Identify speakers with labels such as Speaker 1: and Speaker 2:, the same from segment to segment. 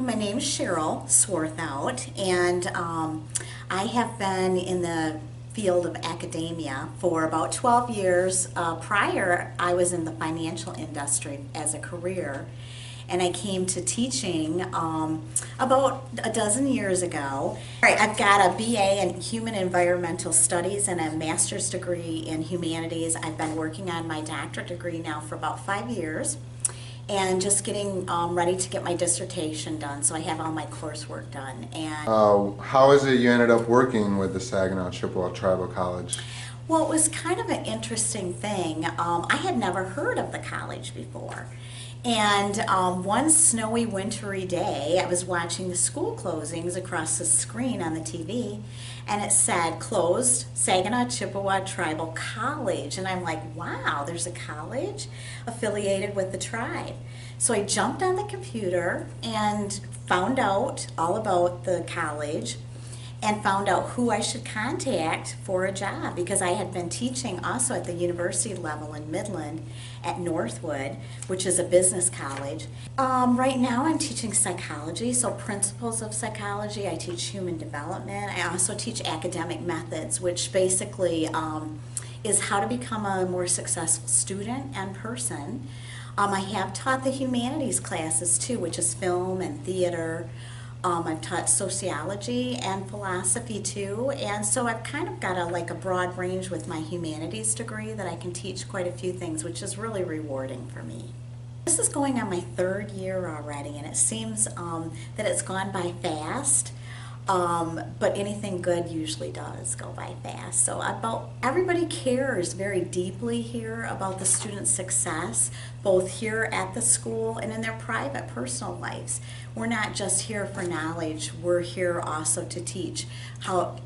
Speaker 1: My name is Cheryl Swarthout, and I have been in the field of academia for about 12 years. Prior, I was in the financial industry as a career, and I came to teaching about a dozen years ago. All right, I've got a BA in Human Environmental Studies and a master's degree in humanities. I've been working on my doctorate degree now for about 5 years, and just getting ready to get my dissertation done, so I have all my coursework done. And
Speaker 2: How is it you ended up working with the Saginaw Chippewa Tribal College?
Speaker 1: well, it was kind of an interesting thing. I had never heard of the college before. And one snowy, wintry day, I was watching the school closings across the screen on the TV, and it said, closed Saginaw Chippewa Tribal College. And I'm like, wow, there's a college affiliated with the tribe. So I jumped on the computer and found out all about the college and found out who I should contact for a job, because I had been teaching also at the university level in Midland at Northwood, which is a business college. Right now I'm teaching psychology, so principles of psychology. I teach human development. I also teach academic methods, which basically is how to become a more successful student and person. I have taught the humanities classes too, which is film and theater. I've taught sociology and philosophy too, and so I've kind of got a broad range with my humanities degree that I can teach quite a few things, which is really rewarding for me. This is going on my third year already, and it seems that it's gone by fast. But anything good usually does go by fast. So everybody cares very deeply here about the students' success, both here at the school and in their private, personal lives. We're not just here for knowledge, we're here also to teach how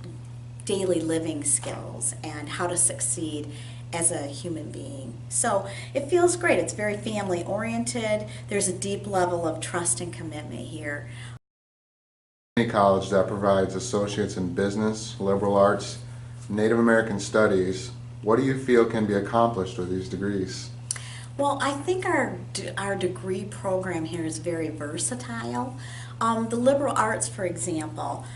Speaker 1: daily living skills and how to succeed as a human being. So it feels great. It's very family oriented. There's a deep level of trust and commitment here.
Speaker 2: Any college that provides associates in business, liberal arts, Native American studies, what do you feel can be accomplished with these degrees?
Speaker 1: Well, I think our degree program here is very versatile. The liberal arts, for example,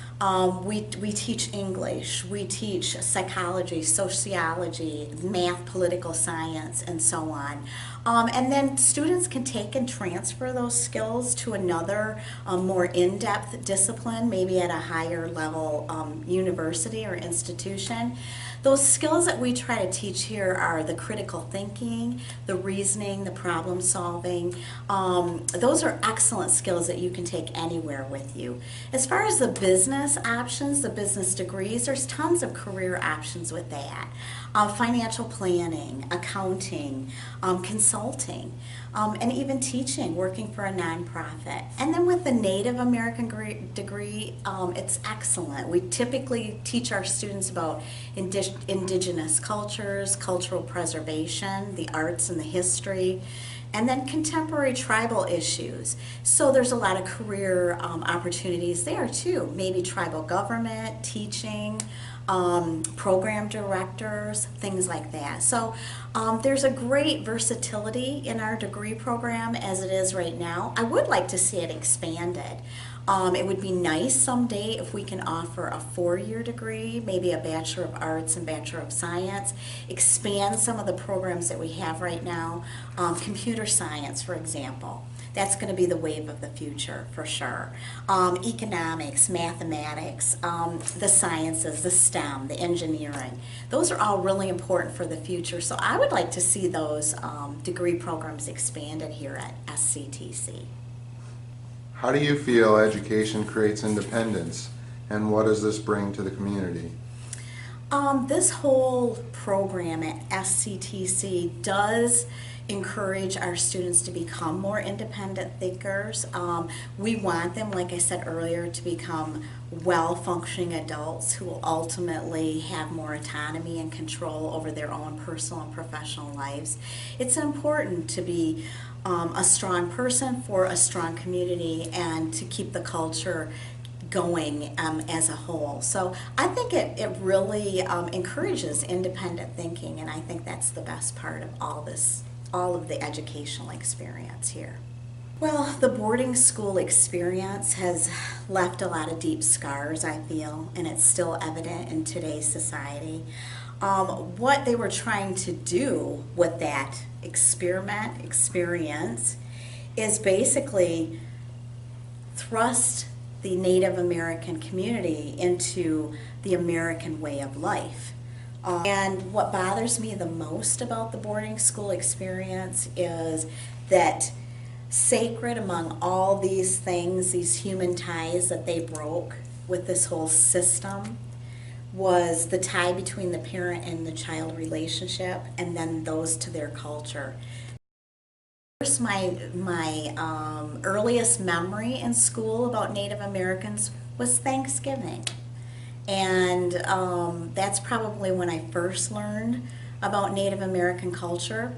Speaker 1: we teach English, we teach psychology, sociology, math, political science, and so on. And then students can take and transfer those skills to another more in-depth discipline, maybe at a higher level university or institution. Those skills that we try to teach here are the critical thinking, the reasoning, the problem solving. Those are excellent skills that you can take anywhere with you. As far as the business options, the business degrees, there's tons of career options with that. Financial planning, accounting, consulting, and even teaching, working for a nonprofit. And then with the Native American degree, it's excellent. We typically teach our students about indigenous cultures, cultural preservation, the arts and the history, and then contemporary tribal issues. So there's a lot of career opportunities there too. Maybe tribal government, teaching, program directors, things like that. So there's a great versatility in our degree program as it is right now. I would like to see it expanded. It would be nice someday if we can offer a 4-year degree, maybe a Bachelor of Arts and Bachelor of Science, expand some of the programs that we have right now. Computer science, for example. That's going to be the wave of the future for sure. Economics, mathematics, the sciences, the STEM, the engineering. Those are all really important for the future. So I would like to see those degree programs expanded here at SCTC.
Speaker 2: How do you feel education creates independence, and what does this bring to the community?
Speaker 1: This whole program at SCTC does encourage our students to become more independent thinkers. We want them, like I said earlier, to become well-functioning adults who will ultimately have more autonomy and control over their own personal and professional lives. It's important to be a strong person for a strong community and to keep the culture going as a whole. So I think it really encourages independent thinking, and I think that's the best part of all of the educational experience here. Well, the boarding school experience has left a lot of deep scars, I feel, and it's still evident in today's society. What they were trying to do with that experience is basically thrust the Native American community into the American way of life. And what bothers me the most about the boarding school experience is that sacred among all these things, these human ties that they broke with this whole system, was the tie between the parent and the child relationship, and then those to their culture. First, my earliest memory in school about Native Americans was Thanksgiving. And that's probably when I first learned about Native American culture.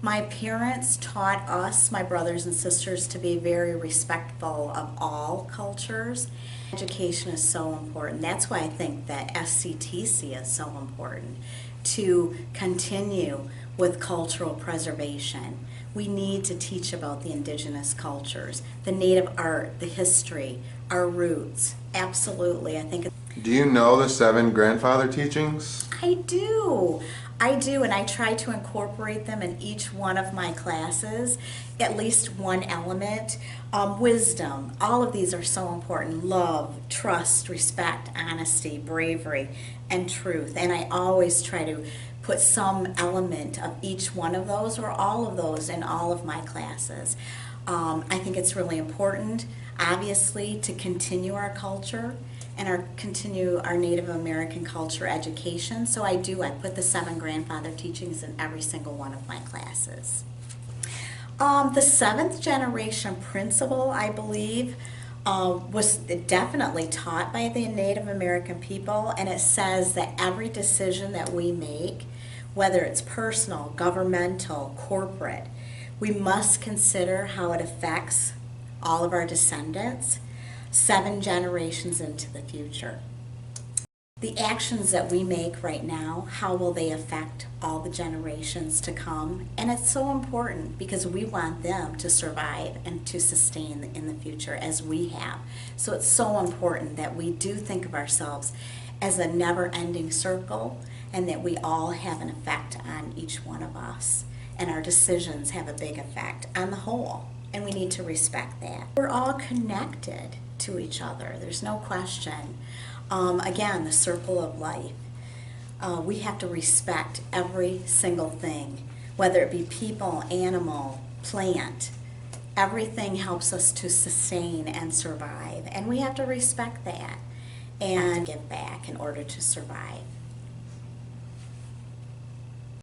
Speaker 1: My parents taught us, my brothers and sisters, to be very respectful of all cultures. Education is so important. That's why I think that SCTC is so important, to continue with cultural preservation. We need to teach about the indigenous cultures, the native art, the history, our roots. Absolutely. I think.
Speaker 2: Do you know the 7 grandfather teachings?
Speaker 1: I do. I do, and I try to incorporate them in each one of my classes, at least one element. Wisdom, all of these are so important. Love, trust, respect, honesty, bravery, and truth. And I always try to put some element of each one of those or all of those in all of my classes. I think it's really important, obviously, to continue our culture and continue our Native American culture education. So I put the 7 grandfather teachings in every single one of my classes. The 7th generation principle, I believe, was definitely taught by the Native American people, and it says that every decision that we make, whether it's personal, governmental, corporate, we must consider how it affects all of our descendants 7 generations into the future. The actions that we make right now, how will they affect all the generations to come? And it's so important because we want them to survive and to sustain in the future as we have. So it's so important that we do think of ourselves as a never-ending circle, and that we all have an effect on each one of us. And our decisions have a big effect on the whole, and we need to respect that. We're all connected to each other, there's no question. Again, the circle of life. We have to respect every single thing, whether it be people, animal, plant. Everything helps us to sustain and survive, and we have to respect that and give back in order to survive.